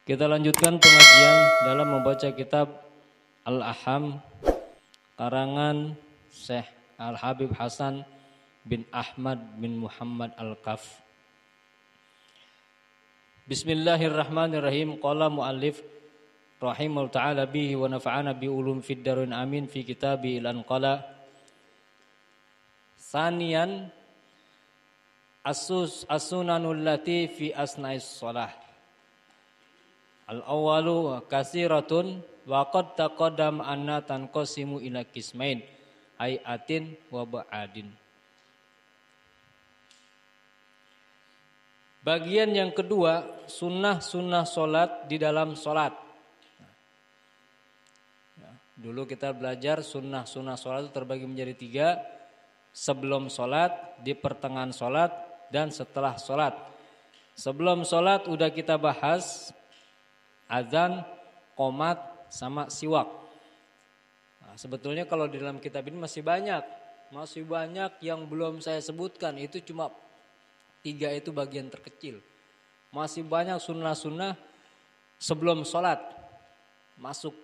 Kita lanjutkan pengajian dalam membaca kitab Al-Aham karangan Syekh Al-Habib Hasan bin Ahmad bin Muhammad Al-Kaf. Bismillahirrahmanirrahim. Qala muallif rahimahullah ta'ala bihi wa nafa'ana bi ulum fid darin amin fi kitabi ilan qala. Sanian as-sunanul lati fi asna'is shalah. Al-awwalu kasiratun wa qad taqaddam anna tanqasimu ila qismain hayatin wa ba'adin. Bagian yang kedua, sunnah-sunnah solat di dalam solat. Dulu kita belajar sunnah-sunnah solat itu terbagi menjadi 3. Sebelum solat, di pertengahan solat, dan setelah solat. Sebelum solat udah kita bahas azan, qomat, sama siwak. Nah, sebetulnya kalau di dalam kitab ini masih banyak yang belum saya sebutkan. Itu cuma 3 itu bagian terkecil. Masih banyak sunnah-sunnah sebelum sholat.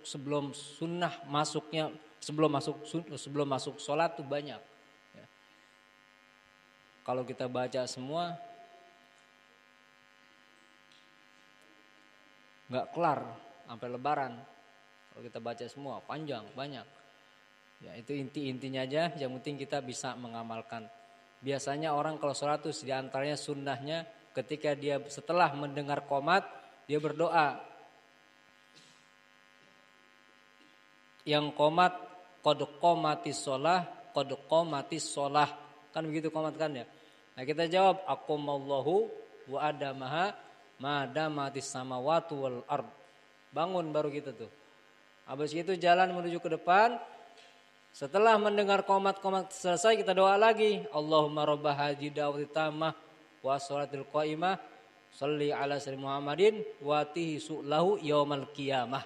Sebelum masuk sholat tuh banyak. Ya. Kalau kita baca semua nggak kelar sampai lebaran. Kalau kita baca semua panjang banyak. Ya itu intinya aja. Yang penting kita bisa mengamalkan. Biasanya orang kalau sholat itu diantaranya sunnahnya ketika dia setelah mendengar qomat dia berdoa. Yang qomat qad qomatis shalah kan begitu qomat kan ya. Nah kita jawab aqamallahu wa adamaha madamatis samawati wal ard. Bangun baru kita tuh. Habis itu jalan menuju ke depan. Setelah mendengar qomat-qomat selesai kita doa lagi. Allahumma rabb hadhihi da'wati tammah wa sholatil qaimah shalli ala sayyidina Muhammadin wa atihi su'lahu yaumal qiyamah.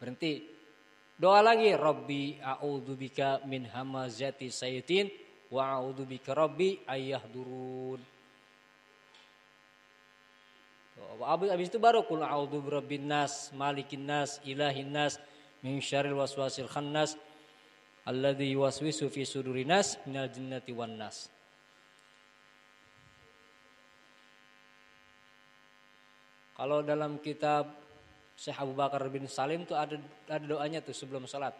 Berhenti. Doa lagi. Rabbi a'udzubika min hamazati sayyitin wa a'udzubika rabbi ayyahdurun. Habis itu baru qul a'udzu birabbin nas, malikin nas, ilahin nas, min syarril waswasil khannas, alladzi yuwaswisu fi sudurin nas minal jinnati wan nas. Kalau dalam kitab Syekh Abu Bakar bin Salim tuh ada doanya tuh sebelum salat.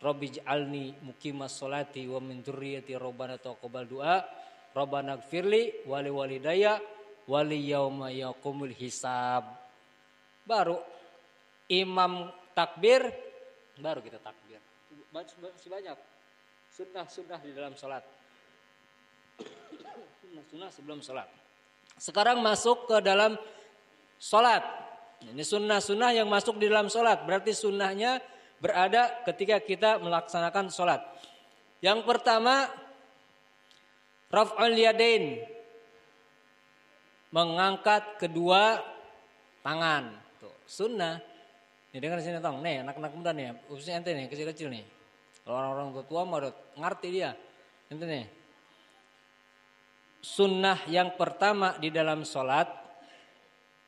Rabbi ij'alni muqimas sholati wa min dzurriyyati rabbana taqabbal du'a, rabbana ighfirli wa li walidayya wali yauma yaqumul hisab. Baru imam takbir, baru kita takbir. Masih banyak sunnah di dalam salat. Sunnah sebelum salat. Sekarang masuk ke dalam salat. Ini sunnah yang masuk di dalam salat. Berarti sunnahnya berada ketika kita melaksanakan salat. Yang pertama raf'ul yadain, mengangkat kedua tangan. Tuh, sunnah. Nih dengar sini tong. Nih anak-anak muda nih, khususnya ente nih, kecil-kecil nih. Kalau orang-orang tua mah udah ngerti dia. Ente nih. Sunnah yang pertama di dalam sholat,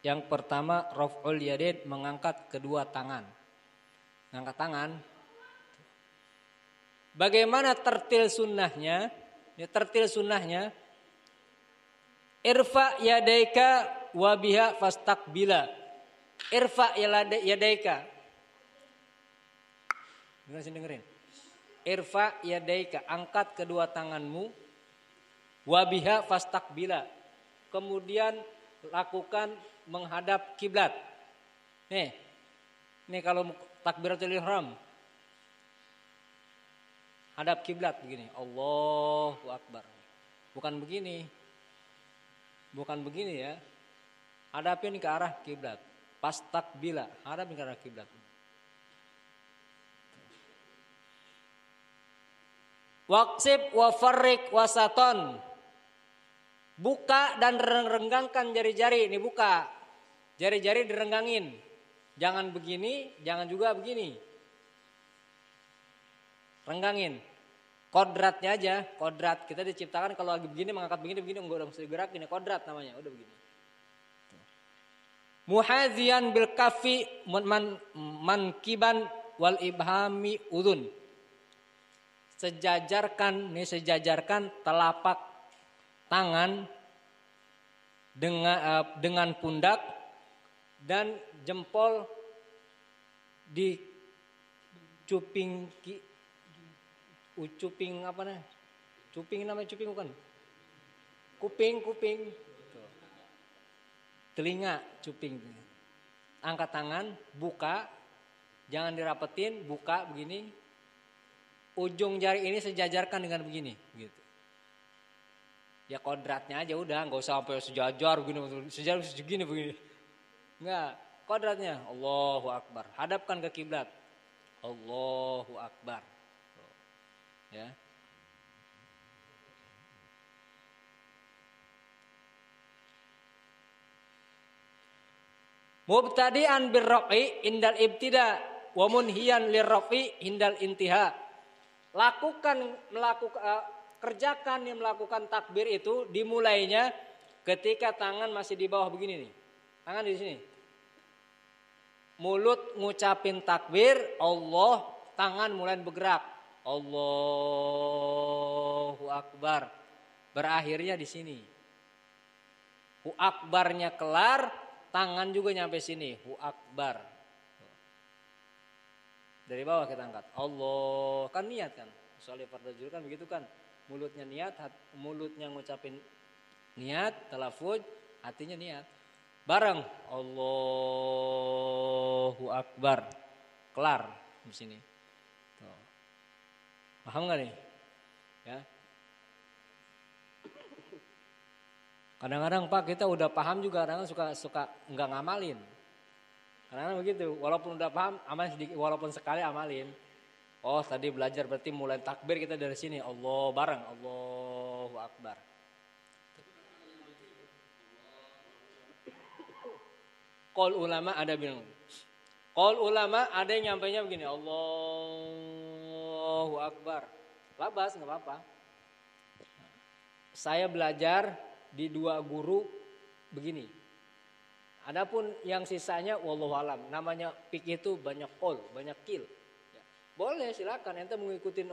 yang pertama raf'ul yadain, mengangkat kedua tangan. Ngangkat tangan. Bagaimana tertil sunnahnya? Ya, tertil sunnahnya. Irfa yadaika wa biha fastaqbila. Irfa yadaika. Dengerin. Irfa yadaika, angkat kedua tanganmu. Wa biha fastaqbila. Kemudian lakukan menghadap kiblat. Nih kalau takbiratul ihram. Hadap kiblat begini. Allahu akbar. Bukan begini ya. Hadapin ke arah kiblat. Fastaqbila, hadapin ke arah kiblat. Waqsib wa farriq wasaton. Buka dan renggangkan jari-jari. Ini buka. Jari-jari direnggangin. Jangan begini, jangan juga begini. Renggangin. Kodratnya aja, kodrat. Kita diciptakan kalau lagi begini, mengangkat begini, enggak udah mesti gerak, ini kodrat namanya, udah begini. Muhadziyan bil kafi mankiban wal ibhami udhun. Sejajarkan telapak tangan dengan pundak dan jempol di cuping apa namanya? Cuping namanya cuping bukan? Kuping. Telinga, cuping. Angkat tangan, buka, jangan dirapetin, buka begini. Ujung jari ini sejajarkan dengan begini, gitu. Ya kodratnya aja udah, nggak usah sampai sejajar begini, sejajar segini begini. Enggak, kodratnya Allahu Akbar. Hadapkan ke kiblat. Allahu Akbar. Ya. Mubtadi'an birraqi indal ibtida wa munhiyan lirraqi indal intiha. Kerjakan yang melakukan takbir itu dimulainya ketika tangan masih di bawah begini nih. Tangan di sini. Mulut ngucapin takbir, Allah, tangan mulai bergerak. Allahu Akbar. Berakhirnya di sini. Hu akbarnya kelar, tangan juga nyampe sini. Hu akbar. Dari bawah kita angkat. Allah, kan niat kan. Soalnya fardhu zuhur kan begitu kan. Mulutnya niat, mulutnya ngucapin niat, talafuz, hatinya niat. Bareng Allahu Akbar. Kelar di sini. Tuh. Paham enggak nih? Ya. Kadang-kadang Pak kita udah paham juga, kadang-kadang suka enggak ngamalin. Kadang-kadang begitu, walaupun udah paham, amalin sedikit, walaupun sekali amalin. Oh tadi belajar berarti mulai takbir kita dari sini. Allah bareng. Allahu Akbar. Qaul ulama ada bilang. Qaul ulama ada yang nyampainya begini. Allahu Akbar. Labas gak apa-apa. Saya belajar di 2 guru begini. Adapun yang sisanya wallahu alam. Namanya fikih itu banyak qaul, banyak qil. Boleh silakan ente mau ngikutin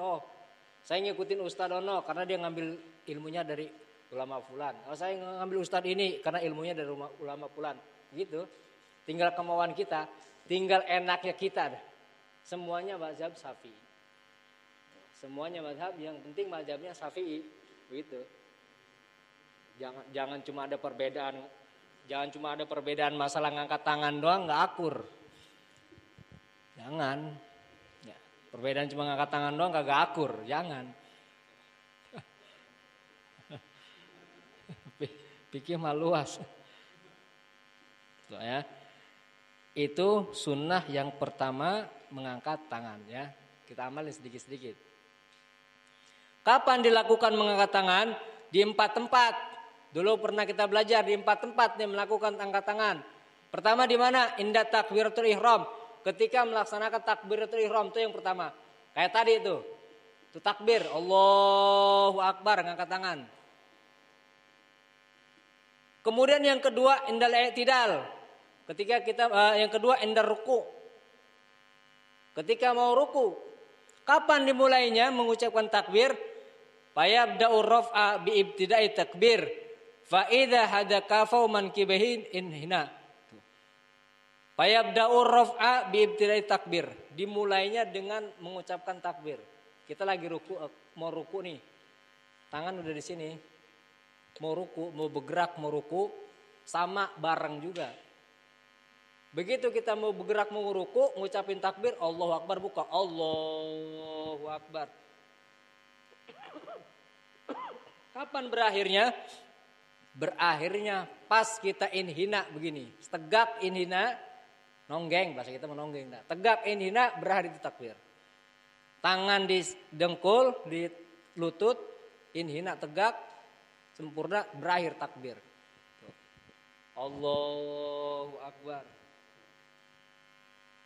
saya ngikutin Ustadz Ono karena dia ngambil ilmunya dari ulama fulan. Saya ngambil Ustadz ini karena ilmunya dari ulama fulan. Gitu. Tinggal kemauan kita, tinggal enaknya kita. Semuanya mazhab Syafi'i. Semuanya mazhab, yang penting mazhabnya Syafi'i. Begitu. Jangan cuma ada perbedaan masalah ngangkat tangan doang nggak akur. Jangan. Perbedaan cuma ngangkat tangan doang kagak akur, jangan. Pikir mah luas. Tuh ya. Itu sunnah yang pertama mengangkat tangan ya. Kita amalin sedikit-sedikit. Kapan dilakukan mengangkat tangan? Di 4 tempat. Dulu pernah kita belajar di 4 tempat nih melakukan angkat tangan. Pertama di mana? Inda takbiratul ihram. Ketika melaksanakan takbiratul ihram itu yang pertama. Kayak tadi itu. Itu takbir. Allahu Akbar. Ngangkat tangan. Kemudian yang kedua indal i'tidal. Ketika kita yang kedua indal ruku. Ketika mau ruku. Kapan dimulainya mengucapkan takbir? Fayabda'u raf'a bi'ibtida'i takbir. Fa idza hadakafa mankibahin inhina. Fayabda'u raf'a bi'ibtida'i takbir. Dimulainya dengan mengucapkan takbir. Kita lagi ruku, mau ruku nih. Tangan udah di sini. Mau ruku, mau bergerak, mau ruku, sama bareng juga. Begitu kita mau bergerak, mau ruku, ngucapin takbir, Allahu Akbar, buka. Allahu Akbar. Kapan berakhirnya? Berakhirnya pas kita inhina begini. Tegak inhina, nonggeng, bahasa kita menonggeng. Tegak inhina, berakhir itu takbir. Tangan di dengkul, di lutut, inhina tegak, sempurna, berakhir takbir. Allahu Akbar.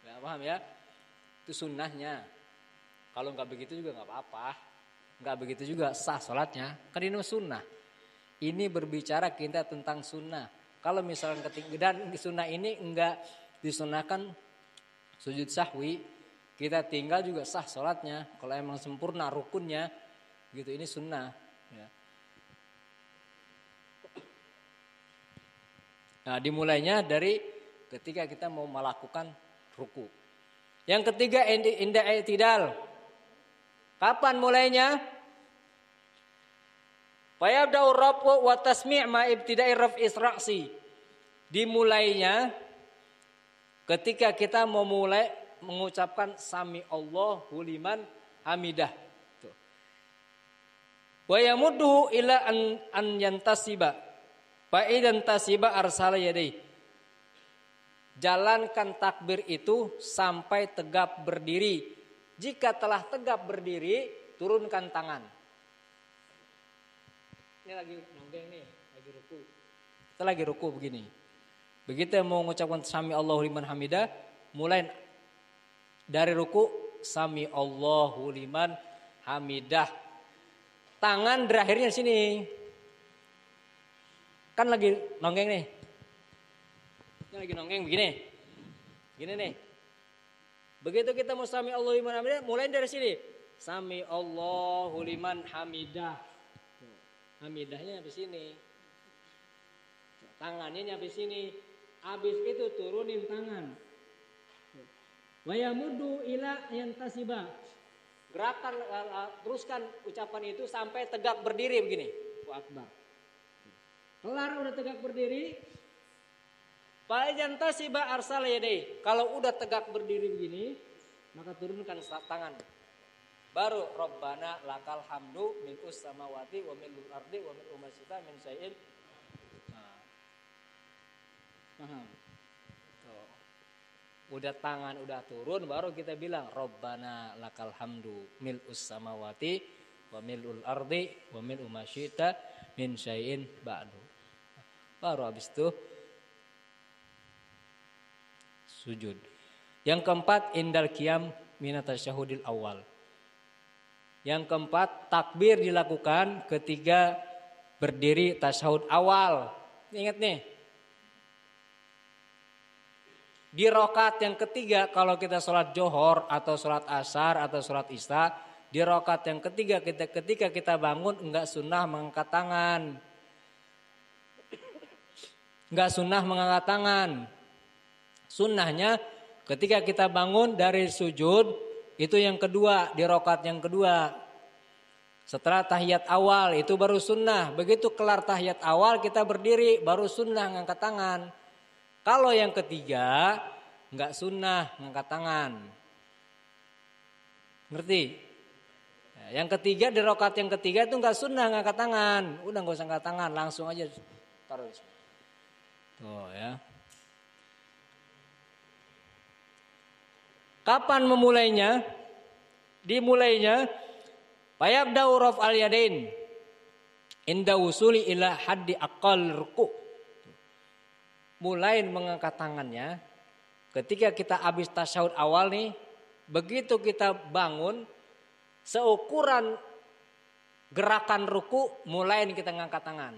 Ya, paham ya? Itu sunnahnya. Kalau nggak begitu juga nggak apa-apa. Nggak begitu juga sah sholatnya. Kan ini sunnah. Ini berbicara kita tentang sunnah. Kalau misalkan dan di sunnah ini enggak disunahkan sujud sahwi, kita tinggal juga sah sholatnya. Kalau emang sempurna rukunnya, gitu ini sunnah. Ya. Nah, dimulainya dari ketika kita mau melakukan ruku. Yang ketiga inda i'tidal. Kapan mulainya? Fayabda'u rafu wa tasmi' ma ibtida'i raf'is ra'si. Dimulainya ketika kita mau mulai mengucapkan sami Allahu liman hamidah. Wa yamuddu ila an yantasiba. Fa idan tasiba arsala yadayhi. Jalankan takbir itu sampai tegap berdiri. Jika telah tegap berdiri, turunkan tangan. Ini lagi nonggeng nih, lagi ruku. Kita lagi ruku begini. Begitu mau mengucapkan sami Allahu liman hamidah, mulai dari ruku sami Allahu liman hamidah. Tangan berakhirnya sini. Kan lagi nonggeng nih. Ini lagi nonggeng begini. Gini nih. Begitu kita mau sami Allahu liman hamidah, mulai dari sini. Sami Allahu liman hamidah. Hamidahnya sampai sini. Tangannya sampai sini. Habis itu turunin tangan. Wa yamuddu ila yantasiba. Gerakan teruskan ucapan itu sampai tegak berdiri begini. Allahu akbar. Kelar udah tegak berdiri. Fa yantasiba arsala yadayhi. Kalau udah tegak berdiri begini, maka turunkan tangan. Baru Rabbana lakal hamdu mil'us samawati wa mil'ul ardi wa mil'u ma syi'ta min syai'in. Nah. Paham? Tuh. Udah tangan udah turun baru kita bilang Rabbana lakal hamdu mil'us samawati wa mil'ul ardi wa mil'u ma syi'ta min syai'in ba'du. Baru habis itu sujud. Yang keempat indal qiyam minat tasyahudil awal. Yang keempat, takbir dilakukan ketika berdiri tasyahud awal. Ingat nih. Di rakaat yang ketiga kalau kita sholat johor atau sholat asar atau sholat isya, di rakaat yang ketiga ketika kita bangun enggak sunnah mengangkat tangan. Enggak sunnah mengangkat tangan. Sunnahnya ketika kita bangun dari sujud itu yang kedua, di rakaat yang kedua. Setelah tahiyat awal itu baru sunnah. Begitu kelar tahiyat awal kita berdiri baru sunnah ngangkat tangan. Kalau yang ketiga enggak sunnah ngangkat tangan. Ngerti? Yang ketiga di rakaat yang ketiga itu enggak sunnah ngangkat tangan. Udah enggak usah ngangkat tangan, langsung aja taruh. Tuh ya. Kapan memulainya? Dimulainya fayabda'u raf'al yadain inda wusuli ila haddi aqall ruku'. Mulai mengangkat tangannya ketika kita habis tasyahud awal nih, begitu kita bangun seukuran gerakan ruku, mulai kita ngangkat tangan.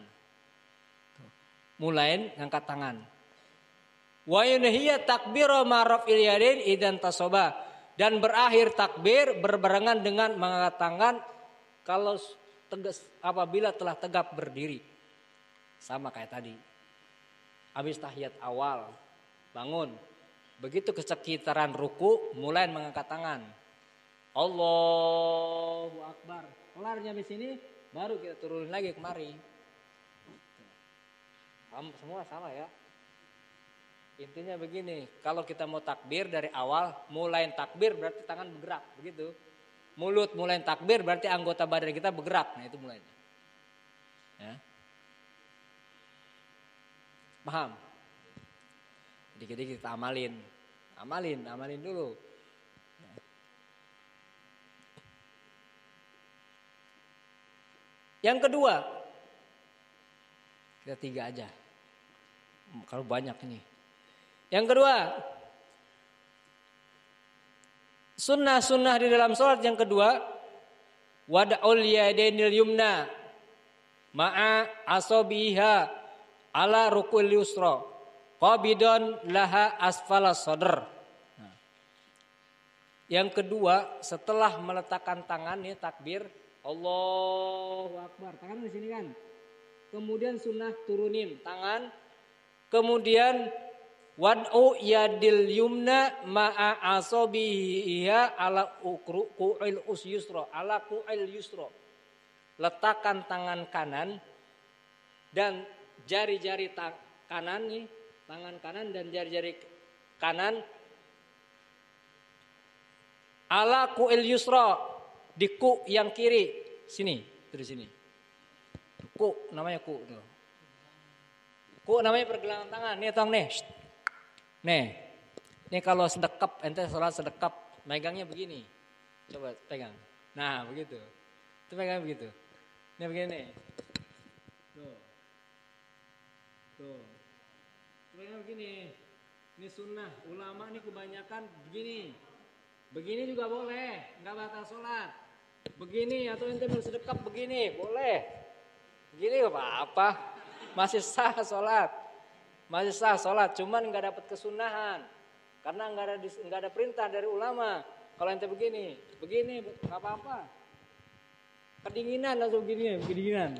Mulai ngangkat tangan. Wa yunhiya takbiru marafil yadain idan tasoba, dan berakhir takbir berbarengan dengan mengangkat tangan kalau apabila telah tegap berdiri. Sama kayak tadi. Habis tahiyat awal bangun, begitu ke sekitaran ruku mulai mengangkat tangan. Allahu akbar. Kelarnya di sini baru kita turunin lagi kemari. Semua sama ya. Intinya begini, kalau kita mau takbir dari awal, mulai takbir berarti tangan bergerak, begitu. Mulut mulai takbir berarti anggota badan kita bergerak, nah itu mulainya. Ya. Paham? Dikit-dikit kita amalin dulu. Ya. Yang kedua, kita tiga aja. Kalau banyak ini. Yang kedua, sunnah-sunnah di dalam sholat yang kedua, wada'ul yadainil yumna ma'a asabiha ala rukul yusra qabidon laha asfala sadr. Nah. Yang kedua, setelah meletakkan tangan nih takbir Allahu Akbar. Tangan di sini kan. Kemudian sunnah turunin tangan. Kemudian wad'u yadil yumna ma'a asabiha ala ku'il yusra, ala ku'il yusra. Letakkan tangan kanan dan jari-jari kanan nih, tangan kanan dan jari-jari kanan ala ku'il yusra, di ku yang kiri. Sini, dari sini. Ku namanya ku tuh. Ku namanya pergelangan tangan. Nih tong nih. Nih. Nih kalau sedekap, ente salat sedekap, megangnya begini. Coba pegang. Nah, begitu. Itu pegang begitu. Nih begini. Tuh. Tuh. Pegang begini. Ini sunnah. Ulama nih kebanyakan begini. Begini juga boleh, enggak batal salat. Begini atau ente bersedekap begini, boleh. Begini enggak apa-apa. Masih sah salat. Masih sah salat, cuman enggak dapat kesunahan. Karena enggak ada perintah dari ulama. Kalau ente begini enggak apa-apa. Kedinginan atau begini, kedinginan.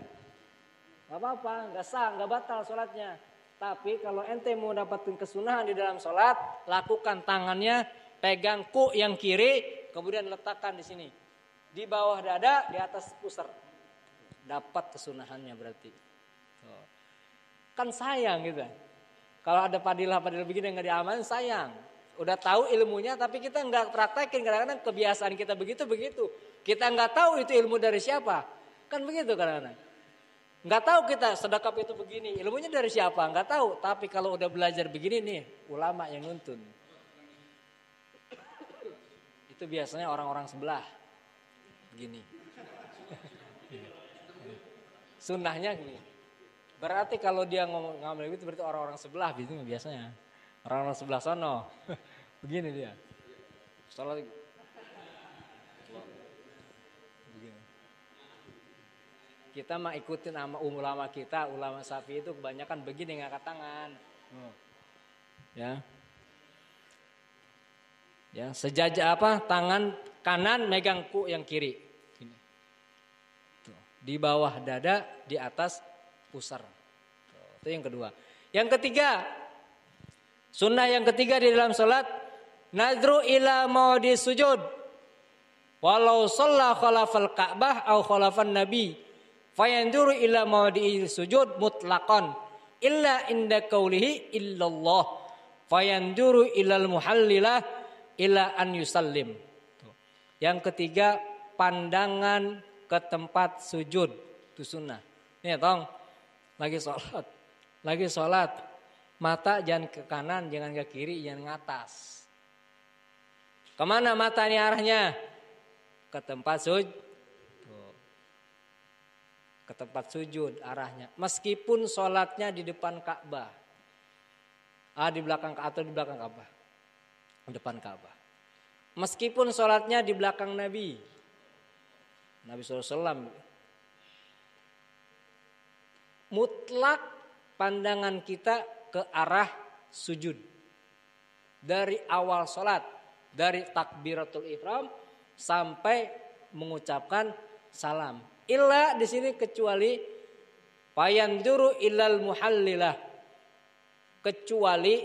Enggak apa-apa, enggak sah, enggak batal salatnya. Tapi kalau ente mau dapatin kesunahan di dalam salat, lakukan tangannya pegang ku yang kiri, kemudian letakkan di sini. Di bawah dada, di atas pusar. Dapat kesunahannya berarti. Kan sayang gitu. Kalau ada padilah-padilah begini yang gak diamalin sayang. Udah tahu ilmunya tapi kita gak praktekin. Kadang-kadang kebiasaan kita begitu-begitu. Kita gak tahu itu ilmu dari siapa. Kan begitu kadang-kadang. Gak tahu kita sedekap itu begini. Ilmunya dari siapa gak tahu. Tapi kalau udah belajar begini nih, ulama yang nuntun. Itu biasanya orang-orang sebelah. Begini. Sunnahnya gini. Berarti kalau dia ngambil itu berarti orang-orang sebelah biasanya. Orang-orang sebelah sono. Begini dia. Salat begini. Kita mah ikutin sama ulama kita, ulama Syafi'i itu kebanyakan begini ngangkat tangan. Ya. Ya, sejajar tangan kanan megang ku yang kiri. Gini. Tuh. Di bawah dada, di atas pusar. Tuh, itu yang kedua. Yang ketiga, sunnah yang ketiga di dalam salat, nadru ila maudi sujud. Walau shalla khalafal Ka'bah au khalafan Nabi, fayanduru ila maudi sujud mutlaqan illa inda qaulihi illallah. Fayanduru ilal muhallilah ila an yusallim. Tuh. Yang ketiga, pandangan ke tempat sujud. Itu sunnah. Nih tong. Lagi sholat, mata jangan ke kanan, jangan ke kiri, jangan ke atas. Kemana mata ini arahnya? Ke tempat sujud. Ke tempat sujud arahnya. Meskipun sholatnya di depan Ka'bah, di belakang atau di belakang Ka'bah, depan Ka'bah. Meskipun sholatnya di belakang Nabi SAW. Mutlak pandangan kita ke arah sujud. Dari awal sholat. Dari takbiratul ihram sampai mengucapkan salam. Illa di sini kecuali fayanduru ilal muhallilah. Kecuali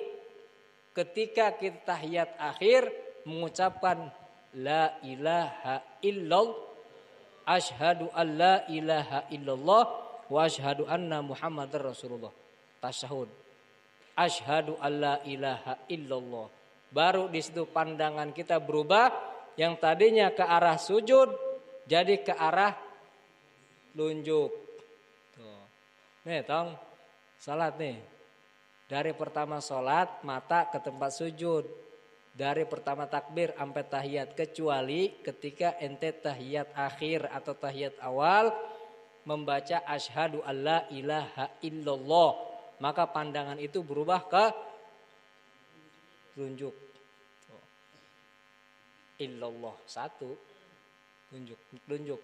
ketika kita tahiyat akhir mengucapkan la ilaha illallah, asyhadu an la ilaha illallah wa asyhadu anna Muhammadar Rasulullah. Tasyahud. Asyhadu alla ilaha illallah. Baru di situ pandangan kita berubah, yang tadinya ke arah sujud jadi ke arah lunjuk. Tuh. Nih, tong salat nih. Dari pertama salat mata ke tempat sujud. Dari pertama takbir sampai tahiyat, kecuali ketika ente tahiyat akhir atau tahiyat awal membaca asyhadu alla ilaha illallah, maka pandangan itu berubah ke tunjuk. Illallah satu, tunjuk.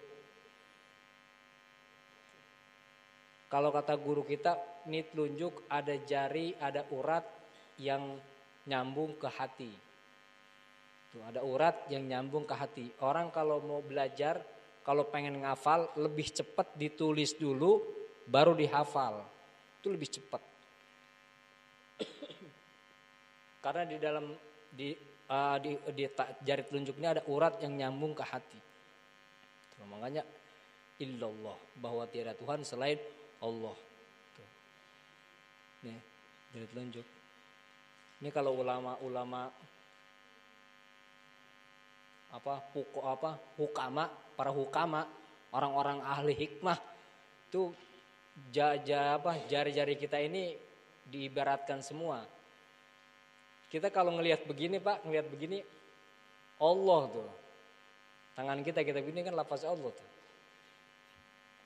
Kalau kata guru kita, ini telunjuk ada jari, ada urat yang nyambung ke hati. Tuh, ada urat yang nyambung ke hati. Orang kalau mau belajar, kalau pengen ngafal, lebih cepat ditulis dulu, baru dihafal. Itu lebih cepat. Karena di dalam di jari telunjuknya ada urat yang nyambung ke hati. Tuh, makanya illallah, bahwa tiada Tuhan selain Allah. Tuh. Nih, jari telunjuk. Ini kalau ulama-ulama para hukama, orang-orang ahli hikmah itu jari-jari kita ini diibaratkan semua. Kita kalau ngelihat begini Pak, ngelihat begini Allah tuh. Tangan kita begini kan lafaz Allah tuh.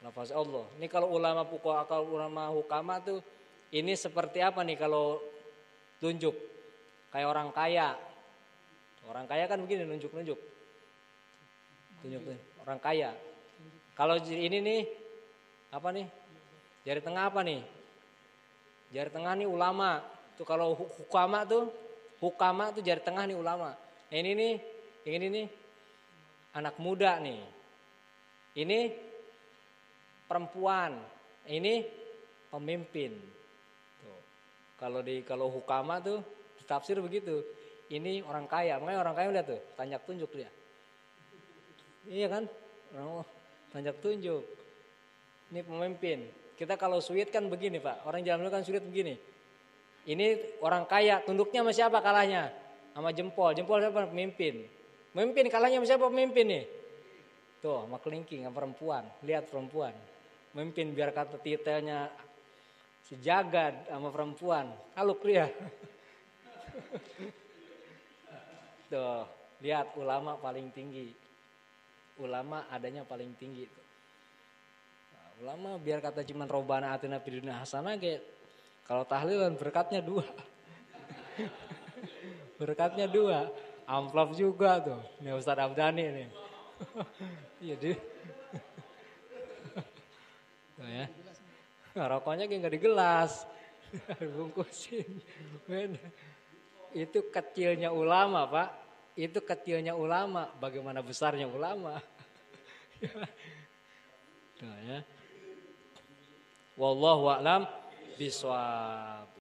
Lafaz Allah. Ini kalau ulama hukama tuh ini seperti apa nih kalau tunjuk? Kayak orang kaya. Orang kaya kan begini nunjuk-nunjuk. Tunjuk orang kaya. Kalau ini nih apa nih? Jari tengah apa nih? Jari tengah nih ulama. Tuh kalau hukama tuh jari tengah nih ulama. Nah, ini nih anak muda nih. Ini perempuan. Ini pemimpin. Tuh. Kalau hukama tuh ditafsir begitu. Ini orang kaya. Makanya orang kaya lihat tuh, tanjak tunjuk dia. Iya kan? Tanjak tunjuk. Ini pemimpin. Kita kalau suit kan begini Pak. Orang jalan dulu kan sulit begini. Ini orang kaya. Tunduknya sama siapa kalahnya? Sama jempol. Jempol siapa? Pemimpin. Pemimpin kalahnya sama siapa? Pemimpin nih. Tuh sama kelingking sama perempuan. Lihat perempuan. Pemimpin biar kata titelnya sejagat sama perempuan. Haluk dia. Tuh. Lihat ulama paling tinggi. Ulama adanya paling tinggi. Nah, ulama biar kata cuman robana atina fid dunya hasanah kayak kalau tahlilan berkatnya 2. Berkatnya 2. Amplop juga tuh. Ini Ustaz Abdani nih. Iya deh. Tuh ya. Nah, rokoknya kayak enggak di gelas. Bungkusin. Itu kecilnya ulama, Pak. Itu kecilnya ulama, bagaimana besarnya ulama. Tuh ya. Wallahu a'lam bishawab.